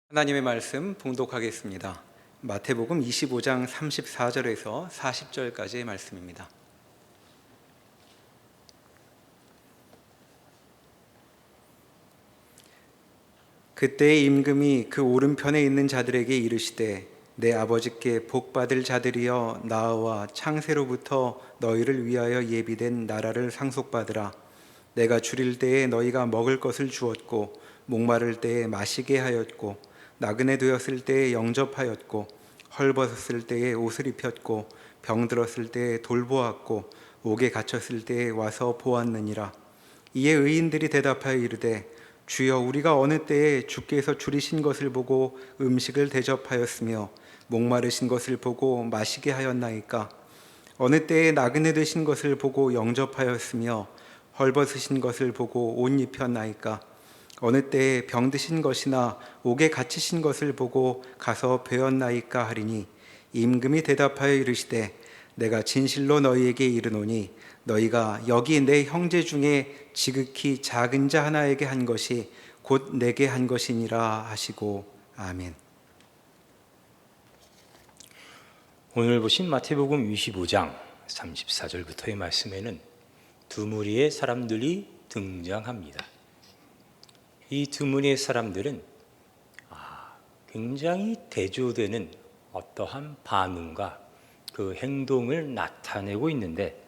하나님의 말씀 봉독하겠습니다. 마태복음 25장 34절에서 40절까지의 말씀입니다. 그때 임금이 그 오른편에 있는 자들에게 이르시되 내 아버지께 복받을 자들이여 나와 창세로부터 너희를 위하여 예비된 나라를 상속받으라. 내가 줄일 때에 너희가 먹을 것을 주었고 목마를 때에 마시게 하였고 나그네 되었을 때에 영접하였고 헐벗었을 때에 옷을 입혔고 병들었을 때에 돌보았고 옥에 갇혔을 때에 와서 보았느니라. 이에 의인들이 대답하여 이르되 주여 우리가 어느 때에 주께서 줄이신 것을 보고 음식을 대접하였으며 목마르신 것을 보고 마시게 하였나이까? 어느 때에 나그네 되신 것을 보고 영접하였으며 헐벗으신 것을 보고 옷 입혔나이까? 어느 때에 병드신 것이나 옥에 갇히신 것을 보고 가서 배웠나이까 하리니 임금이 대답하여 이르시되 내가 진실로 너희에게 이르노니 너희가 여기 내 형제 중에 지극히 작은 자 하나에게 한 것이 곧 내게 한 것이니라 하시고 아멘. 오늘 보신 마태복음 25장 34절부터의 말씀에는 두 무리의 사람들이 등장합니다. 이 두 무리의 사람들은 굉장히 대조되는 어떠한 반응과 그 행동을 나타내고 있는데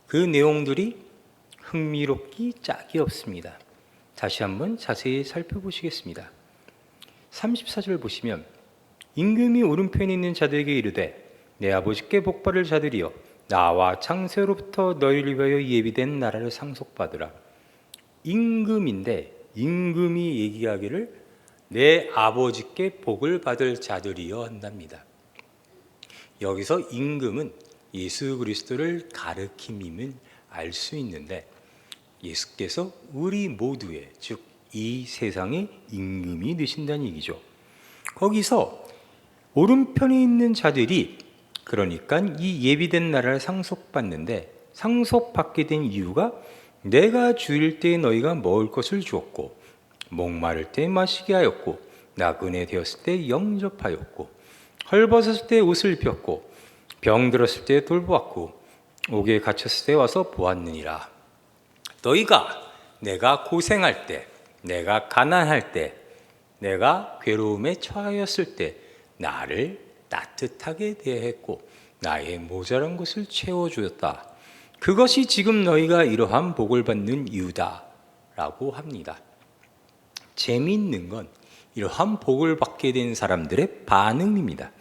그 내용들이 흥미롭기 짝이 없습니다. 다시 한번 자세히 살펴보시겠습니다. 34절 보시면 임금이 오른편에 있는 자들에게 이르되 내 아버지께 복받을 자들이여 나와 창세로부터 너희를 위하여 예비된 나라를 상속받으라. 임금인데 임금이 얘기하기를 내 아버지께 복을 받을 자들이여 한답니다. 여기서 임금은 예수 그리스도를 가리킴임을 알 수 있는데 예수께서 우리 모두의 즉 이 세상의 임금이 되신다는 얘기죠. 거기서 오른편에 있는 자들이 그러니까 이 예비된 나라를 상속받는데 상속받게 된 이유가 내가 줄일 때 너희가 먹을 것을 주었고 목마를 때 마시게 하였고 나그네 되었을 때 영접하였고 헐벗었을 때 옷을 입혔고 병들었을 때 돌보았고 옥에 갇혔을 때 와서 보았느니라. 너희가 내가 고생할 때 내가 가난할 때 내가 괴로움에 처하였을 때 나를 따뜻하게 대했고 나의 모자란 것을 채워주었다. 그것이 지금 너희가 이러한 복을 받는 이유다 라고 합니다. 재미있는 건 이러한 복을 받게 된 사람들의 반응입니다.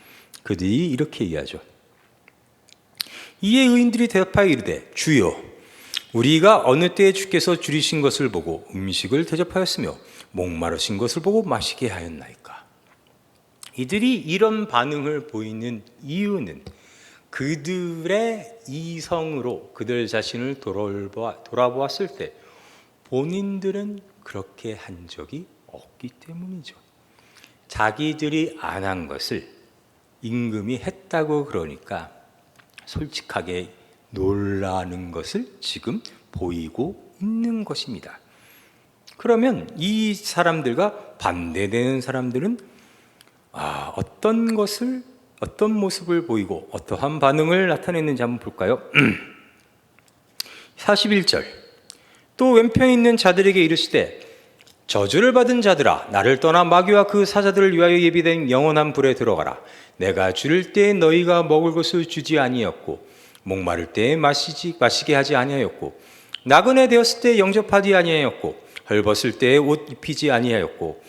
그들이 이렇게 이해하죠. 이에 의인들이 대답하여 이르되 주여 우리가 어느 때에 주께서 줄이신 것을 보고 음식을 대접하였으며 목마르신 것을 보고 마시게 하였나이까? 이들이 이런 반응을 보이는 이유는 그들의 이성으로 그들 자신을 돌아보았을 때 본인들은 그렇게 한 적이 없기 때문이죠. 자기들이 안 한 것을 임금이 했다고 그러니까 솔직하게 놀라는 것을 지금 보이고 있는 것입니다. 그러면 이 사람들과 반대되는 사람들은 어떤 모습을 보이고 어떠한 반응을 나타냈는지 한번 볼까요? 41절 또 왼편에 있는 자들에게 이르시되 저주를 받은 자들아 나를 떠나 마귀와 그 사자들을 위하여 예비된 영원한 불에 들어가라. 내가 줄일 때에 너희가 먹을 것을 주지 아니하였고 목마를 때에 마시게 하지 아니하였고 나그네 되었을 때 영접하지 아니하였고 헐벗을 때에 옷 입히지 아니하였고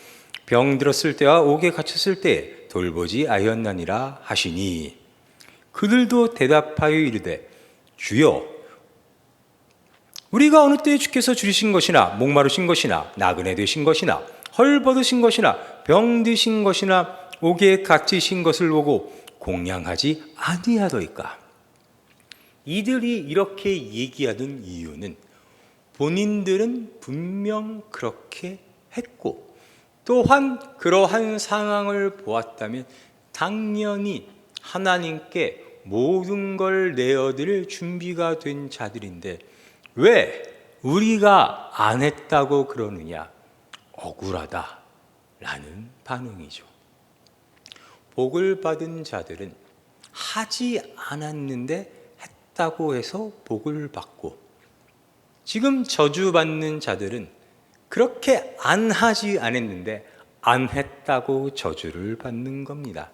병들었을 때와 옥에 갇혔을 때에 돌보지 아니하였나니라 하시니 그들도 대답하여 이르되 주여 우리가 어느 때에 주께서 줄이신 것이나 목마르신 것이나 나그네 되신 것이나 헐벗으신 것이나 병드신 것이나 옥에 갇히신 것을 보고 공양하지 아니하더이까? 이들이 이렇게 얘기하는 이유는 본인들은 분명 그렇게 했고 또한 그러한 상황을 보았다면 당연히 하나님께 모든 걸 내어드릴 준비가 된 자들인데 왜 우리가 안 했다고 그러느냐? 억울하다. 라는 반응이죠. 복을 받은 자들은 하지 않았는데 했다고 해서 복을 받고, 지금 저주받는 자들은 그렇게 안 하지 않았는데 안 했다고 저주를 받는 겁니다.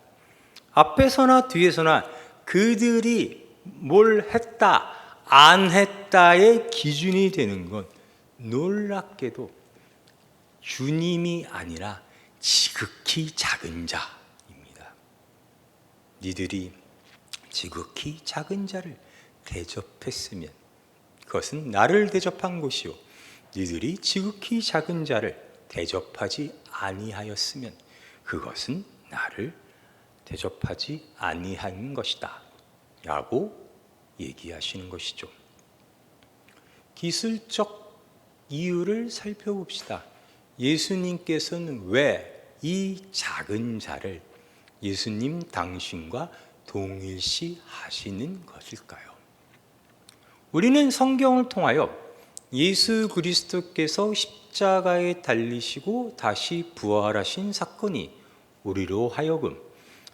앞에서나 뒤에서나 그들이 뭘 했다, 안 했다의 기준이 되는 건 놀랍게도 주님이 아니라 지극히 작은 자입니다. 니들이 지극히 작은 자를 대접했으면 그것은 나를 대접한 것이요, 니들이 지극히 작은 자를 대접하지 아니하였으면 그것은 나를 대접하지 아니한 것이다 라고 얘기하시는 것이죠. 기술적 이유를 살펴봅시다. 예수님께서는 왜 이 작은 자를 예수님 당신과 동일시 하시는 것일까요? 우리는 성경을 통하여 예수 그리스도께서 십자가에 달리시고 다시 부활하신 사건이 우리로 하여금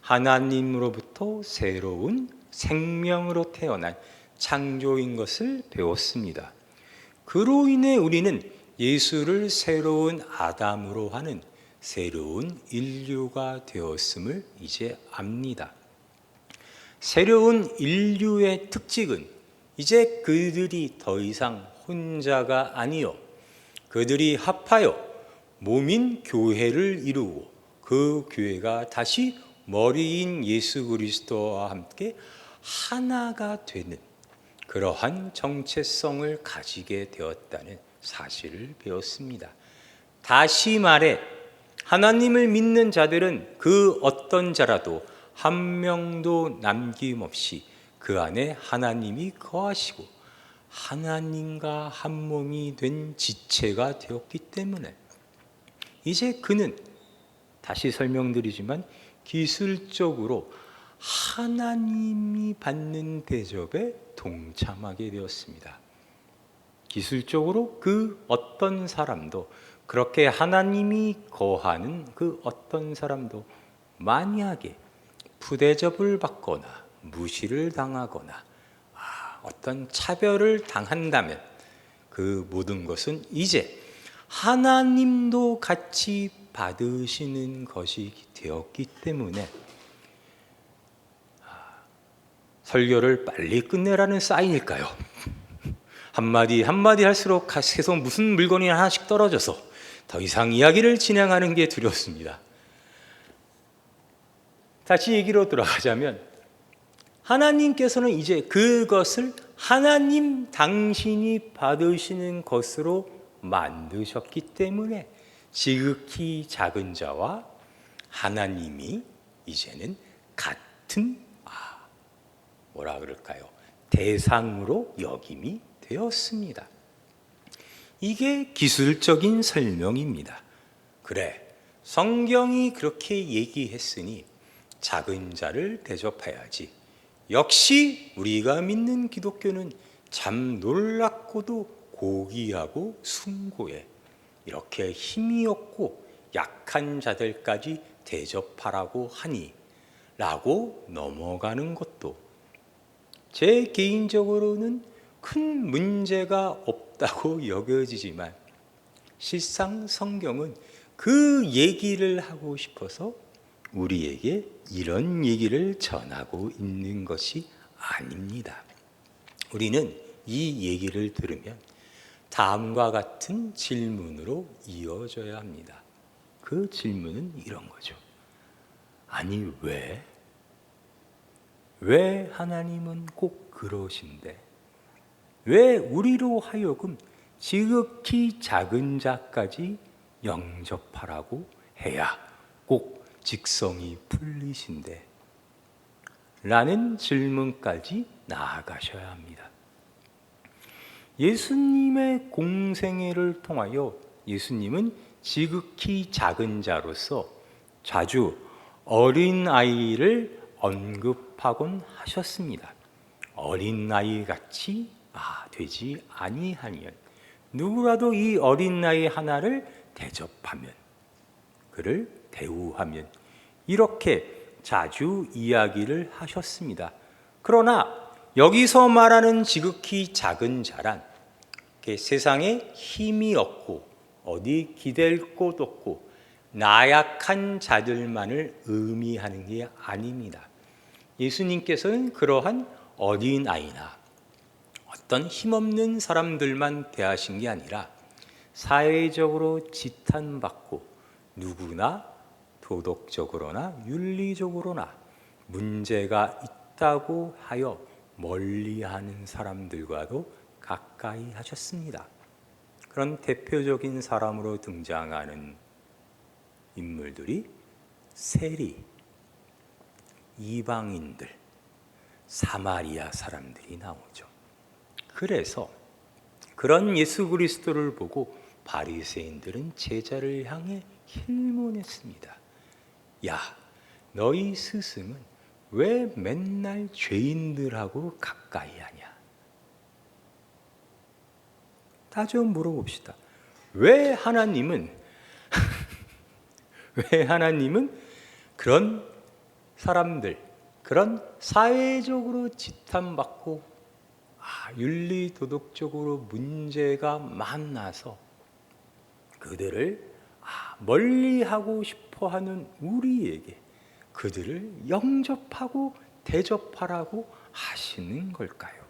하나님으로부터 새로운 생명으로 태어난 창조인 것을 배웠습니다. 그로 인해 우리는 예수를 새로운 아담으로 하는 새로운 인류가 되었음을 이제 압니다. 새로운 인류의 특징은 이제 그들이 더 이상 혼자가 아니요, 그들이 합하여 몸인 교회를 이루고 그 교회가 다시 머리인 예수 그리스도와 함께 하나가 되는 그러한 정체성을 가지게 되었다는 사실을 배웠습니다. 다시 말해 하나님을 믿는 자들은 그 어떤 자라도 한 명도 남김없이 그 안에 하나님이 거하시고 하나님과 한 몸이 된 지체가 되었기 때문에 이제 그는, 다시 설명드리지만, 기술적으로 하나님이 받는 대접에 동참하게 되었습니다. 기술적으로 그 어떤 사람도, 그렇게 하나님이 거하는 그 어떤 사람도 만약에 부대접을 받거나 무시를 당하거나 어떤 차별을 당한다면 그 모든 것은 이제 하나님도 같이 받으시는 것이 되었기 때문에 설교를 빨리 끝내라는 사인일까요? 한마디 한마디 할수록 계속 무슨 물건이 하나씩 떨어져서 더 이상 이야기를 진행하는 게 두렵습니다. 다시 얘기로 돌아가자면 하나님께서는 이제 그것을 하나님 당신이 받으시는 것으로 만드셨기 때문에 지극히 작은 자와 하나님이 이제는 같은 뭐라 그럴까요? 대상으로 여김이 되었습니다. 이게 기술적인 설명입니다. 그래, 성경이 그렇게 얘기했으니 작은 자를 대접해야지. 역시 우리가 믿는 기독교는 참 놀랍고도 고귀하고 숭고해. 이렇게 힘이 없고 약한 자들까지 대접하라고 하니 라고 넘어가는 것도 제 개인적으로는 큰 문제가 없다고 여겨지지만 실상 성경은 그 얘기를 하고 싶어서 우리에게 이런 얘기를 전하고 있는 것이 아닙니다. 우리는 이 얘기를 들으면 다음과 같은 질문으로 이어져야 합니다. 그 질문은 이런 거죠. 아니 왜 하나님은 꼭 그러신데 왜 우리로 하여금 지극히 작은 자까지 영접하라고 해야 꼭 직성이 풀리신데 라는 질문까지 나아가셔야 합니다. 예수님의 공생애를 통하여 예수님은 지극히 작은 자로서 자주 어린아이를 언급하곤 하셨습니다. 어린아이같이 되지 아니하니연 누구라도 이 어린아이 하나를 대접하면 그를 대우하면, 이렇게 자주 이야기를 하셨습니다. 그러나 여기서 말하는 지극히 작은 자란 세상에 힘이 없고 어디 기댈 곳 없고 나약한 자들만을 의미하는 게 아닙니다. 예수님께서는 그러한 어린아이나 어떤 힘없는 사람들만 대하신 게 아니라 사회적으로 지탄받고 누구나 도덕적으로나 윤리적으로나 문제가 있다고 하여 멀리하는 사람들과도 가까이 하셨습니다. 그런 대표적인 사람으로 등장하는 인물들이 세리, 이방인들, 사마리아 사람들이 나오죠. 그래서 그런 예수 그리스도를 보고 바리새인들은 제자를 향해 힐문했습니다. 야, 너희 스승은 왜 맨날 죄인들하고 가까이 하냐? 따져 물어봅시다. 왜 하나님은 그런 사람들, 그런 사회적으로 지탄받고 윤리 도덕적으로 문제가 많아서 그들을 멀리하고 싶어하는 우리에게 그들을 영접하고 대접하라고 하시는 걸까요?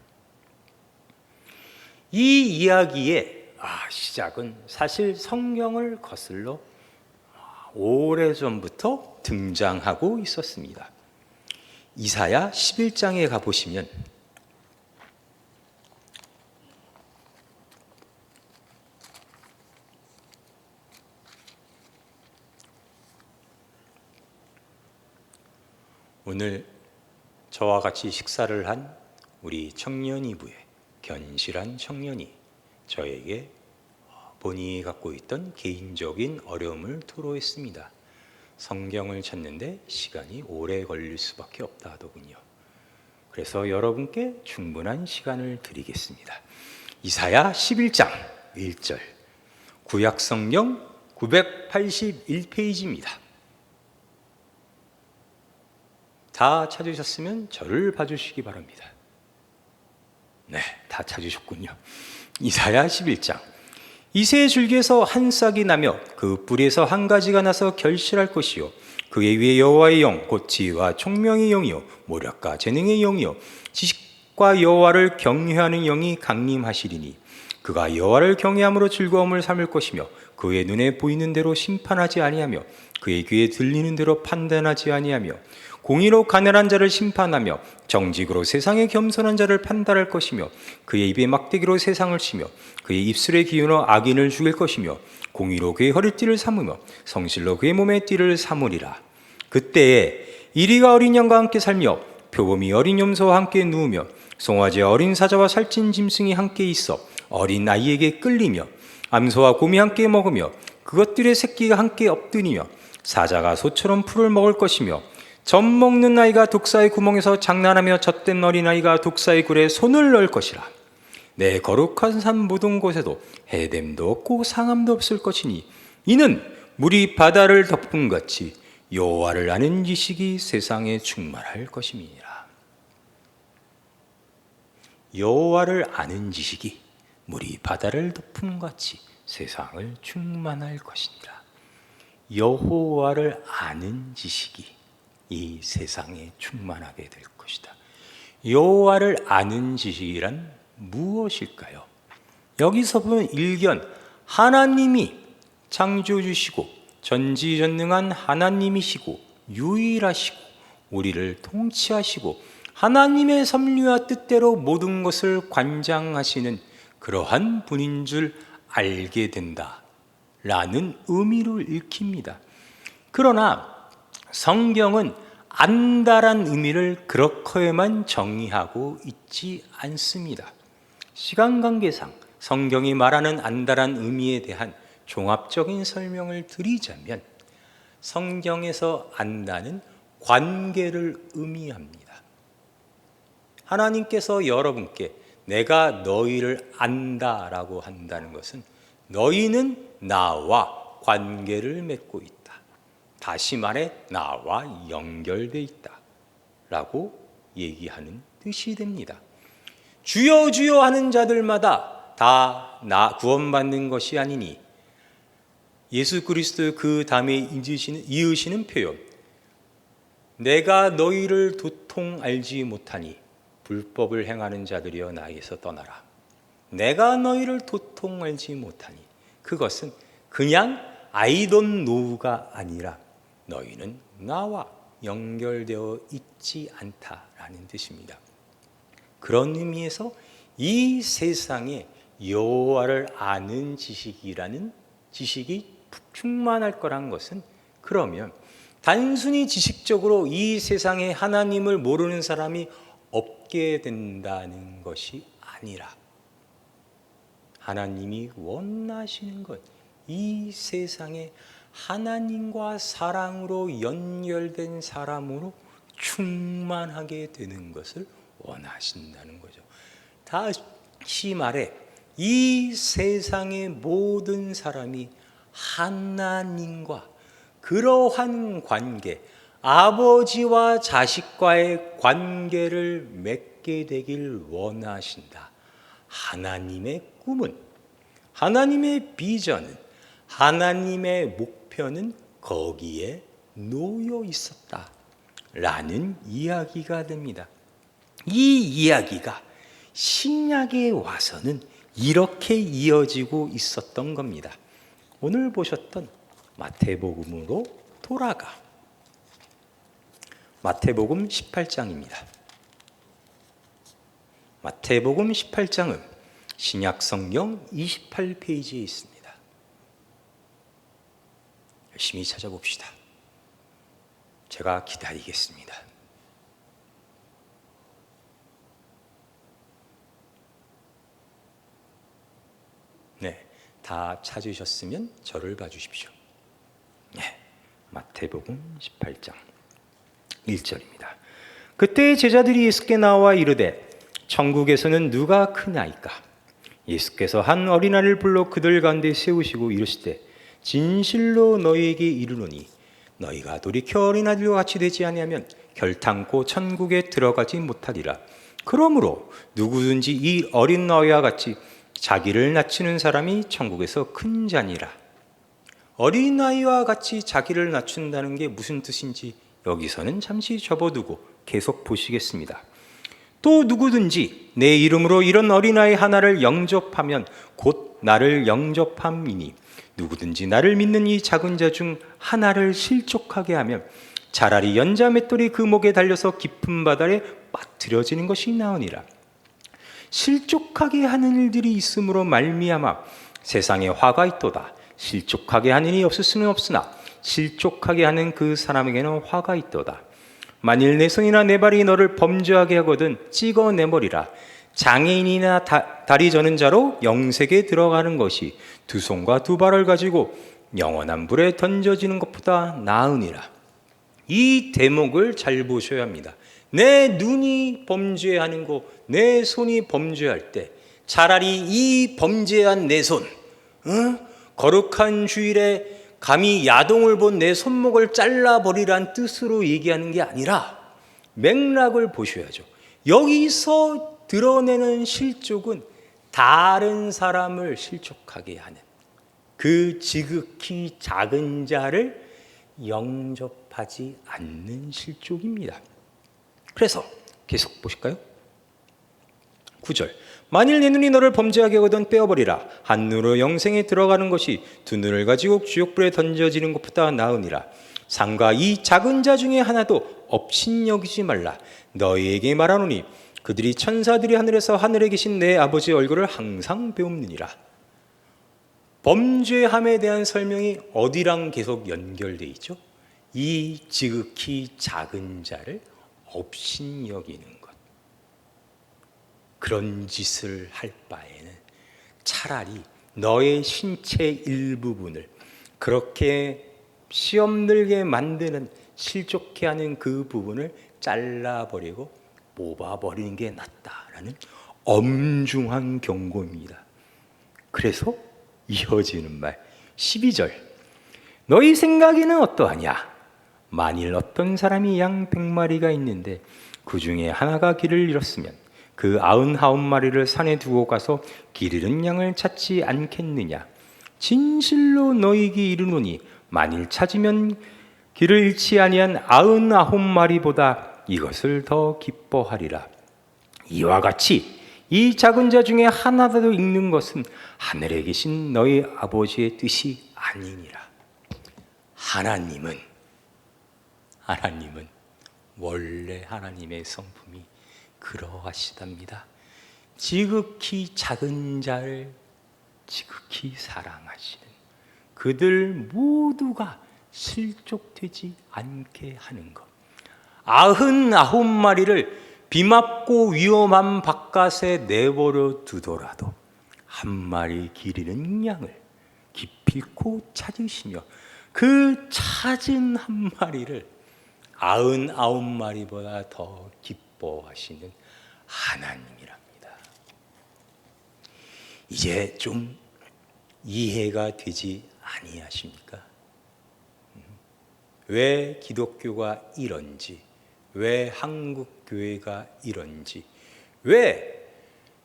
이 이야기의 시작은 사실 성경을 거슬러 오래전부터 등장하고 있었습니다. 이사야 11장에 가보시면 오늘 저와 같이 식사를 한 우리 청년이부의 견실한 청년이 저에게 본인이 갖고 있던 개인적인 어려움을 토로했습니다. 성경을 찾는데 시간이 오래 걸릴 수밖에 없다 하더군요. 그래서 여러분께 충분한 시간을 드리겠습니다. 이사야 11장 1절, 구약성경 981페이지입니다. 다 찾으셨으면 저를 봐주시기 바랍니다. 네, 다 찾으셨군요. 이사야 11장. 이새의 줄기에서 한 싹이 나며 그 뿌리에서 한 가지가 나서 결실할 것이요 그의 위에 여호와의 영 곧 지혜와 총명의 영이요 모략과 재능의 영이요 지식과 여호와를 경외하는 영이 강림하시리니 그가 여호와를 경외함으로 즐거움을 삼을 것이며 그의 눈에 보이는 대로 심판하지 아니하며 그의 귀에 들리는 대로 판단하지 아니하며 공의로 가난한 자를 심판하며 정직으로 세상에 겸손한 자를 판단할 것이며 그의 입에 막대기로 세상을 치며 그의 입술에 기운어 악인을 죽일 것이며 공의로 그의 허리띠를 삼으며 성실로 그의 몸에 띠를 삼으리라. 그때에 이리가 어린 양과 함께 살며 표범이 어린 염소와 함께 누우며 송아지 어린 사자와 살찐 짐승이 함께 있어 어린 아이에게 끌리며 암소와 곰이 함께 먹으며 그것들의 새끼가 함께 엎드리며 사자가 소처럼 풀을 먹을 것이며 젖 먹는 아이가 독사의 구멍에서 장난하며 젖된 어린아이가 독사의 굴에 손을 넣을 것이라. 내 거룩한 산 모든 곳에도 해됨도 없고 상함도 없을 것이니 이는 물이 바다를 덮은 같이 여호와를 아는 지식이 세상에 충만할 것임이니라. 여호와를 아는 지식이 물이 바다를 덮은 같이 세상을 충만할 것이니라. 여호와를 아는 지식이 이 세상에 충만하게 될 것이다. 여호와를 아는 지식이란 무엇일까요? 여기서 보면 일견 하나님이 창조주시고 전지전능한 하나님이시고 유일하시고 우리를 통치하시고 하나님의 섭리와 뜻대로 모든 것을 관장하시는 그러한 분인 줄 알게 된다라는 의미로 읽힙니다. 그러나 성경은 안다란 의미를 그렇게만 정의하고 있지 않습니다. 시간 관계상 성경이 말하는 안다란 의미에 대한 종합적인 설명을 드리자면 성경에서 안다는 관계를 의미합니다. 하나님께서 여러분께 내가 너희를 안다라고 한다는 것은 너희는 나와 관계를 맺고 있다. 다시 말해 나와 연결돼 있다 라고 얘기하는 뜻이 됩니다. 주여 주여 하는 자들마다 다 나 구원받는 것이 아니니, 예수 그리스도 그 다음에 이으시는 표현, 내가 너희를 도통 알지 못하니 불법을 행하는 자들이여 나에게서 떠나라. 내가 너희를 도통 알지 못하니, 그것은 그냥 I don't know가 아니라 너희는 나와 연결되어 있지 않다라는 뜻입니다. 그런 의미에서 이 세상에 여호와를 아는 지식이라는 지식이 충만할 거란 것은, 그러면 단순히 지식적으로 이 세상에 하나님을 모르는 사람이 없게 된다는 것이 아니라, 하나님이 원하시는 것, 이 세상에 하나님과 사랑으로 연결된 사람으로 충만하게 되는 것을 원하신다는 거죠. 다시 말해 이 세상의 모든 사람이 하나님과 그러한 관계, 아버지와 자식과의 관계를 맺게 되길 원하신다. 하나님의 꿈은, 하나님의 비전은, 하나님의 목표는 거기에 놓여 있었다라는 이야기가 됩니다. 이 이야기가 신약에 와서는 이렇게 이어지고 있었던 겁니다. 오늘 보셨던 마태복음으로 돌아가. 마태복음 18장입니다. 마태복음 18장은 신약 성경 28페이지에 있습니다. 열심히 찾아봅시다. 제가 기다리겠습니다. 네, 다 찾으셨으면 저를 봐주십시오. 네, 마태복음 18장 1절입니다. 그때 제자들이 예수께 나와 이르되 천국에서는 누가 크나이까? 예수께서 한 어린아이를 불러 그들 가운데 세우시고 이르시되 진실로 너희에게 이르노니 너희가 돌이켜 어린아이들과 같이 되지 아니하면 결탄코 천국에 들어가지 못하리라. 그러므로 누구든지 이 어린 너희와 같이 자기를 낮추는 사람이 천국에서 큰 자니라. 어린아이와 같이 자기를 낮춘다는 게 무슨 뜻인지 여기서는 잠시 접어두고 계속 보시겠습니다. 또 누구든지 내 이름으로 이런 어린아이 하나를 영접하면 곧 나를 영접함이니 누구든지 나를 믿는 이 작은 자 중 하나를 실족하게 하면 차라리 연자 맷돌이 그 목에 달려서 깊은 바다에 빠뜨려지는 것이 나으니라. 실족하게 하는 일들이 있으므로 말미암아 세상에 화가 있도다. 실족하게 하는 일이 없을 수는 없으나 실족하게 하는 그 사람에게는 화가 있도다. 만일 내 손이나 내 발이 너를 범죄하게 하거든 찍어내버리라. 장애인이나 다리 저는 자로 영색에 들어가는 것이 두 손과 두 발을 가지고 영원한 불에 던져지는 것보다 나으니라. 이 대목을 잘 보셔야 합니다. 내 눈이 범죄하는 거, 내 손이 범죄할 때 차라리 이 범죄한 내 손, 거룩한 주일에 감히 야동을 본 내 손목을 잘라버리란 뜻으로 얘기하는 게 아니라 맥락을 보셔야죠. 여기서 드러내는 실족은 다른 사람을 실족하게 하는 그 지극히 작은 자를 영접하지 않는 실족입니다. 그래서 계속 보실까요? 9절. 만일 내 눈이 너를 범죄하게 하거든 빼어버리라. 한 눈으로 영생에 들어가는 것이 두 눈을 가지고 지옥불에 던져지는 것보다 나으니라. 삼가 이 작은 자 중에 하나도 업신여기지 말라. 너희에게 말하노니 그들이 천사들이 하늘에서 하늘에 계신 내 아버지의 얼굴을 항상 배움느니라. 범죄함에 대한 설명이 어디랑 계속 연결되어 있죠? 이 지극히 작은 자를 업신여기는 것. 그런 짓을 할 바에는 차라리 너의 신체 일부분을 그렇게 시험들게 만드는 실족해 하는 그 부분을 잘라버리고 뽑아버리는 게 낫다라는 엄중한 경고입니다. 그래서 이어지는 말 12절. 너희 생각에는 어떠하냐? 만일 어떤 사람이 양 100마리가 있는데 그 중에 하나가 길을 잃었으면 그 99마리를 산에 두고 가서 길 잃은 양을 찾지 않겠느냐. 진실로 너희에게 이르노니 만일 찾으면 길을 잃지 아니한 99마리보다 이것을 더 기뻐하리라. 이와 같이 이 작은 자 중에 하나라도 잃는 것은 하늘에 계신 너희 아버지의 뜻이 아니니라. 하나님은 원래 하나님의 성품이 그러하시답니다. 지극히 작은 자를 지극히 사랑하시는 그들 모두가 실족되지 않게 하는 것. 99마리를 비 맞고 위험한 바깥에 내버려 두더라도 한 마리 길 잃은 양을 기필코 찾으시며 그 찾은 한 마리를 99마리보다 더 기뻐하시는 하나님이랍니다. 이제 좀 이해가 되지 아니하십니까? 왜 기독교가 이런지, 왜 한국 교회가 이런지, 왜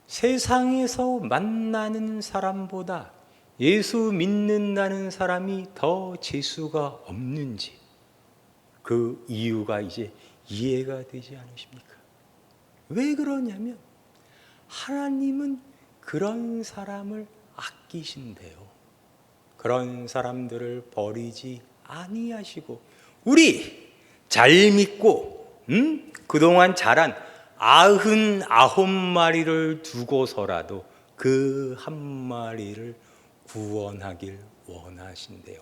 세상에서 만나는 사람보다 예수 믿는다는 사람이 더 재수가 없는지, 그 이유가 이제 이해가 되지 않으십니까? 왜 그러냐면 하나님은 그런 사람을 아끼신대요. 그런 사람들을 버리지 아니하시고 우리 잘 믿고 그동안 자란 99마리를 두고서라도 그 한 마리를 구원하길 원하신대요.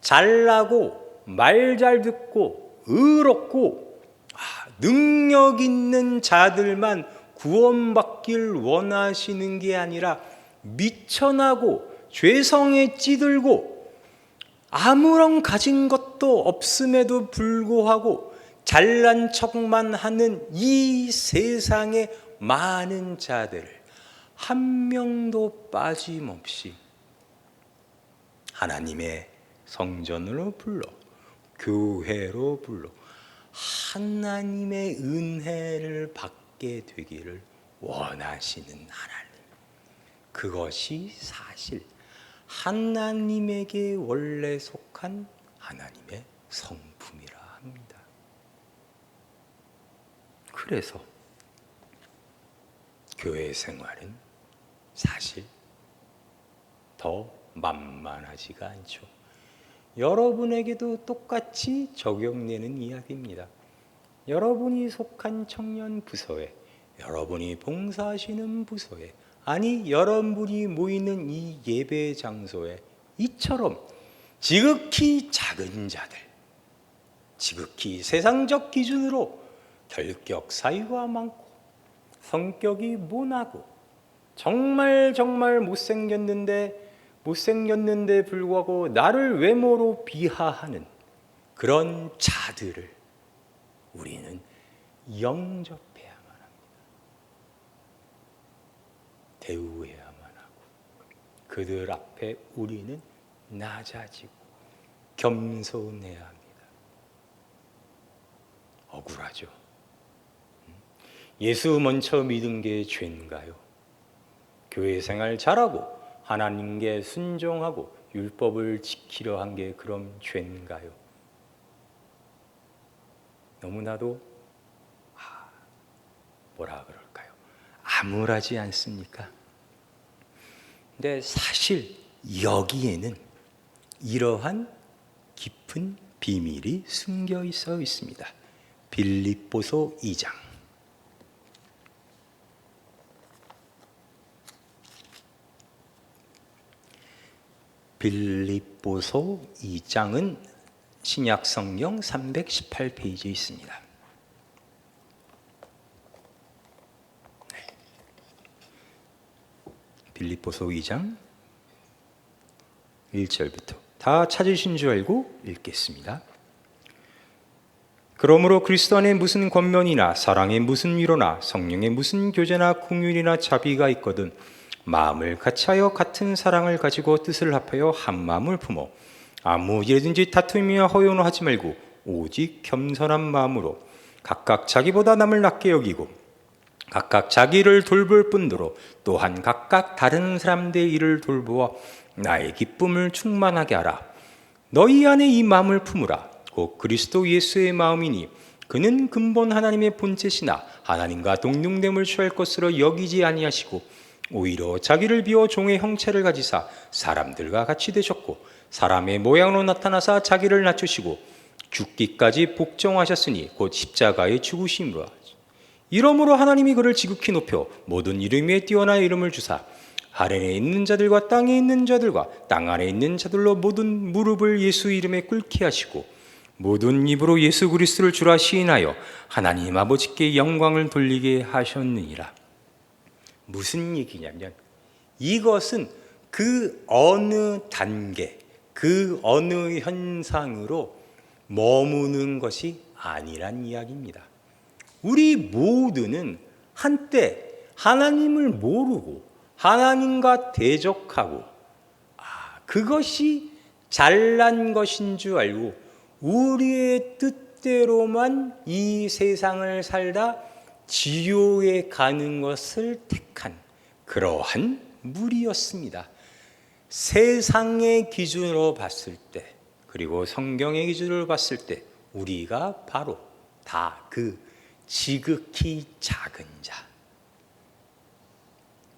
잘나고 말 잘 듣고 의롭고 능력 있는 자들만 구원받길 원하시는 게 아니라 미천하고 죄성에 찌들고 아무런 가진 것도 없음에도 불구하고 잘난 척만 하는 이 세상의 많은 자들을 한 명도 빠짐없이 하나님의 성전으로 불러, 교회로 불러 하나님의 은혜를 받게 되기를 원하시는 하나님. 그것이 사실 하나님에게 원래 속한 하나님의 성품이라 합니다. 그래서 교회 생활은 사실 더 만만하지가 않죠. 여러분에게도 똑같이 적용되는 이야기입니다. 여러분이 속한 청년 부서에, 여러분이 봉사하시는 부서에, 아니 여러분이 모이는 이 예배 장소에 이처럼 지극히 작은 자들, 지극히 세상적 기준으로 결격 사유가 많고 성격이 모나고 정말 못생겼는데 불구하고 나를 외모로 비하하는 그런 자들을 우리는 영접해야만 합니다. 대우해야만 하고 그들 앞에 우리는 낮아지고 겸손해야 합니다. 억울하죠. 예수 먼저 믿은 게 죄인가요? 교회 생활 잘하고 하나님께 순종하고 율법을 지키려 한 게 그럼 죄인가요? 너무나도 뭐라 그럴까요? 암울하지 않습니까? 근데 사실 여기에는 이러한 깊은 비밀이 숨겨 있어 있습니다. 빌립보서 2장. 빌립보서 2장은 신약 성경 318페이지에 있습니다. 빌립보서 2장 1절부터 다 찾으신 줄 알고 읽겠습니다. 그러므로 그리스도 안에 무슨 권면이나 사랑에 무슨 위로나 성령에 무슨 교제나 긍휼이나 자비가 있거든 마음을 같이하여 같은 사랑을 가지고 뜻을 합하여 한 마음을 품어 아무 일에든지 다투며 허용하지 말고 오직 겸손한 마음으로 각각 자기보다 남을 낮게 여기고 각각 자기를 돌볼 뿐더러 또한 각각 다른 사람들의 일을 돌보아 나의 기쁨을 충만하게 하라. 너희 안에 이 마음을 품으라. 곧 그리스도 예수의 마음이니 그는 근본 하나님의 본체시나 하나님과 동등됨을 취할 것으로 여기지 아니하시고 오히려 자기를 비워 종의 형체를 가지사 사람들과 같이 되셨고 사람의 모양으로 나타나사 자기를 낮추시고 죽기까지 복종하셨으니 곧 십자가의 죽으심으로 이러므로 하나님이 그를 지극히 높여 모든 이름 위에 뛰어난 이름을 주사 하늘에 있는 자들과 땅에 있는 자들과 땅 안에 있는 자들로 모든 무릎을 예수 이름에 꿇게 하시고 모든 입으로 예수 그리스도를 주라 시인하여 하나님 아버지께 영광을 돌리게 하셨느니라. 무슨 얘기냐면 이것은 그 어느 단계, 그 어느 현상으로 머무는 것이 아니란 이야기입니다. 우리 모두는 한때 하나님을 모르고 하나님과 대적하고 그것이 잘난 것인 줄 알고 우리의 뜻대로만 이 세상을 살다 지옥에 가는 것을 택한 그러한 무리였습니다. 세상의 기준으로 봤을 때 그리고 성경의 기준으로 봤을 때 우리가 바로 다 그 지극히 작은 자,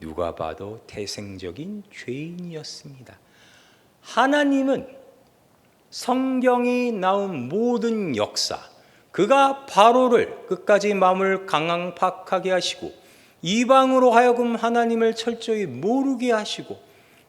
누가 봐도 태생적인 죄인이었습니다. 하나님은 성경이 나온 모든 역사, 그가 바로를 끝까지 마음을 강팍하게 하시고 이방으로 하여금 하나님을 철저히 모르게 하시고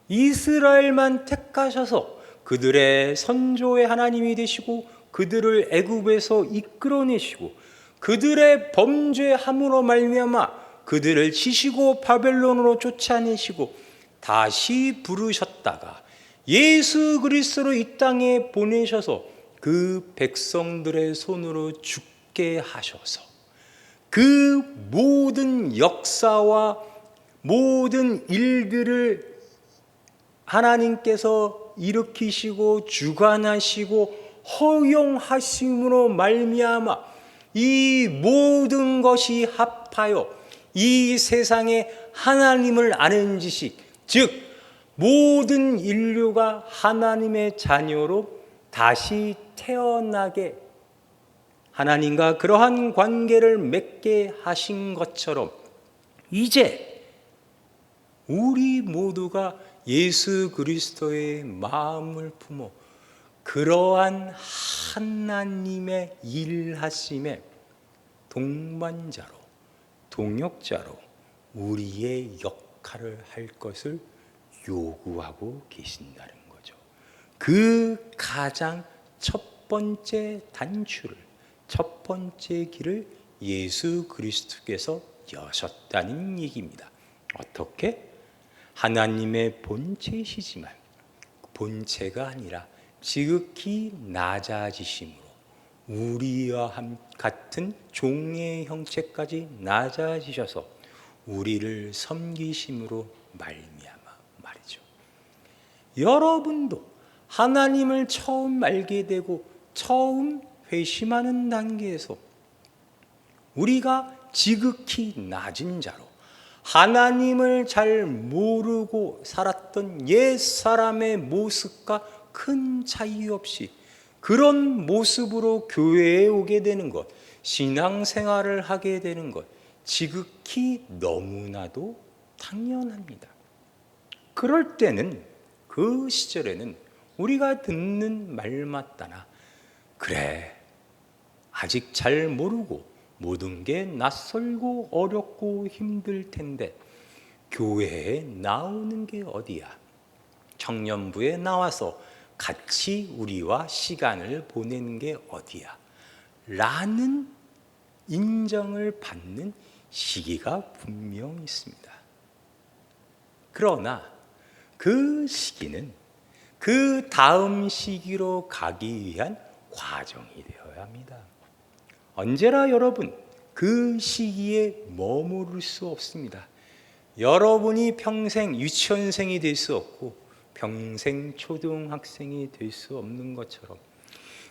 이스라엘만 택하셔서 그들의 선조의 하나님이 되시고 그들을 애굽에서 이끌어내시고 그들의 범죄함으로 말미암아 그들을 치시고 바벨론으로 쫓아내시고 다시 부르셨다가 예수 그리스도로 이 땅에 보내셔서 그 백성들의 손으로 죽게 하셔서 그 모든 역사와 모든 일들을 하나님께서 일으키시고 주관하시고 허용하심으로 말미암아 이 모든 것이 합하여 이 세상에 하나님을 아는 지식, 즉 모든 인류가 하나님의 자녀로 다시 태어나게 하나님과 그러한 관계를 맺게 하신 것처럼 이제 우리 모두가 예수 그리스도의 마음을 품어 그러한 하나님의 일하심에 동반자로 동역자로 우리의 역할을 할 것을 요구하고 계신다는 거죠. 그 가장 첫 번째 단추를, 첫 번째 길을 예수 그리스도께서 여셨다는 얘기입니다. 어떻게? 하나님의 본체이시지만 본체가 아니라 지극히 낮아지심으로 우리와 같은 종의 형체까지 낮아지셔서 우리를 섬기심으로 말미암아 말이죠. 여러분도 하나님을 처음 알게 되고 처음 회심하는 단계에서 우리가 지극히 낮은 자로 하나님을 잘 모르고 살았던 옛사람의 모습과 큰 차이 없이 그런 모습으로 교회에 오게 되는 것, 신앙생활을 하게 되는 것 지극히 너무나도 당연합니다. 그럴 때는 그 시절에는 우리가 듣는 말마따나 그래, 아직 잘 모르고 모든 게 낯설고 어렵고 힘들 텐데 교회에 나오는 게 어디야? 청년부에 나와서 같이 우리와 시간을 보내는 게 어디야? 라는 인정을 받는 시기가 분명히 있습니다. 그러나 그 시기는 그 다음 시기로 가기 위한 과정이 되어야 합니다. 언제나 여러분 그 시기에 머무를 수 없습니다. 여러분이 평생 유치원생이 될 수 없고 평생 초등학생이 될 수 없는 것처럼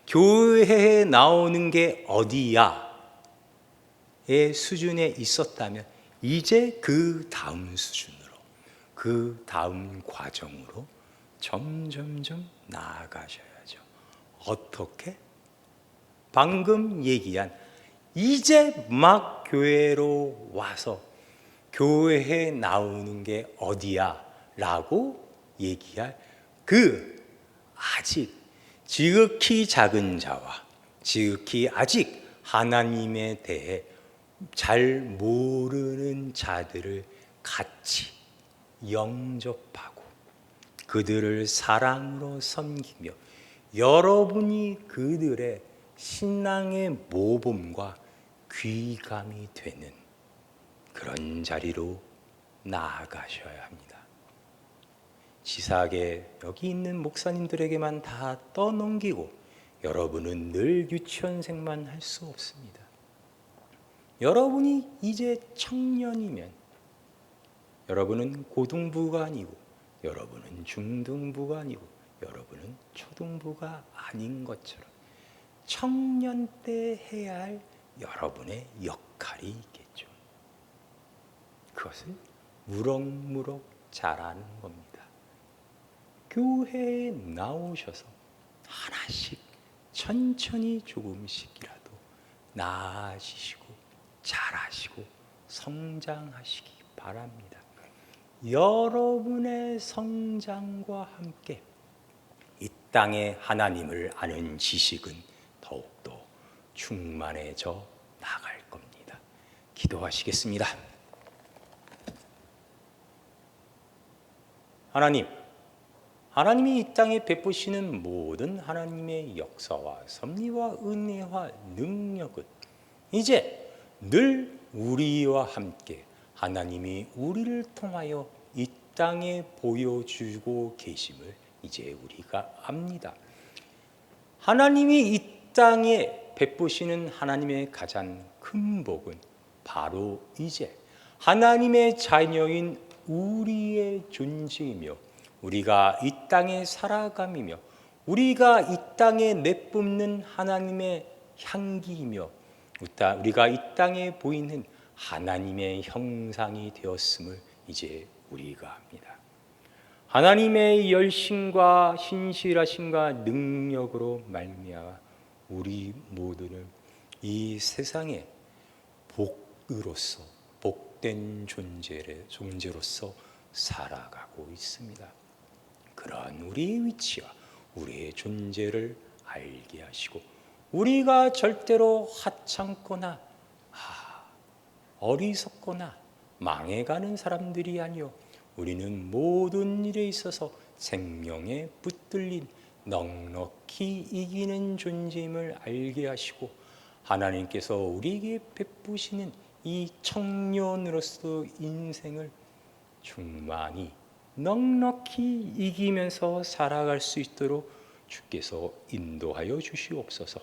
교회에 나오는 게 어디야? 의 수준에 있었다면 이제 그 다음 수준으로, 그 다음 과정으로 점점점 나아가셔야죠. 어떻게? 방금 얘기한 이제 막 교회로 와서 교회에 나오는 게 어디야? 라고 얘기할 그 아직 지극히 작은 자와 지극히 아직 하나님에 대해 잘 모르는 자들을 같이 영접하고 그들을 사랑으로 섬기며 여러분이 그들의 신앙의 모범과 귀감이 되는 그런 자리로 나아가셔야 합니다. 치사하게 여기 있는 목사님들에게만 다 떠넘기고 여러분은 늘 유치원생만 할 수 없습니다. 여러분이 이제 청년이면 여러분은 고등부가 아니고 여러분은 중등부가 아니고 여러분은 초등부가 아닌 것처럼 청년 때 해야 할 여러분의 역할이 있겠죠. 그것을 무럭무럭 잘하는 겁니다. 교회에 나오셔서 하나씩 천천히 조금씩이라도 나아지시고 잘하시고 성장하시기 바랍니다. 여러분의 성장과 함께 이 땅에 하나님을 아는 지식은 더욱더 충만해져 나갈 겁니다. 기도하시겠습니다. 하나님이 이 땅에 베푸시는 모든 하나님의 역사와 섭리와 은혜와 능력은 이제 늘 우리와 함께 하나님이 우리를 통하여 이 땅에 보여주고 계심을 이제 우리가 압니다. 하나님이 이 땅에 베푸시는 하나님의 가장 큰 복은 바로 이제 하나님의 자녀인 우리의 존재이며 우리가 이 땅에 살아감이며 우리가 이 땅에 내뿜는 하나님의 향기이며 우리가 이 땅에 보이는 하나님의 형상이 되었음을 이제 우리가 합니다. 하나님의 열심과 신실하심과 능력으로 말미암아 우리 모두는 이 세상에 복으로서 복된 존재로서 살아가고 있습니다. 그러한 우리의 위치와 우리의 존재를 알게 하시고 우리가 절대로 하찮거나 어리석거나 망해가는 사람들이 아니요 우리는 모든 일에 있어서 생명에 붙들린 넉넉히 이기는 존재임을 알게 하시고 하나님께서 우리에게 베푸시는 이 청년으로서 인생을 충만히 넉넉히 이기면서 살아갈 수 있도록 주께서 인도하여 주시옵소서.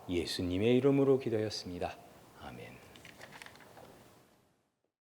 예수님의 이름으로 기도하였습니다.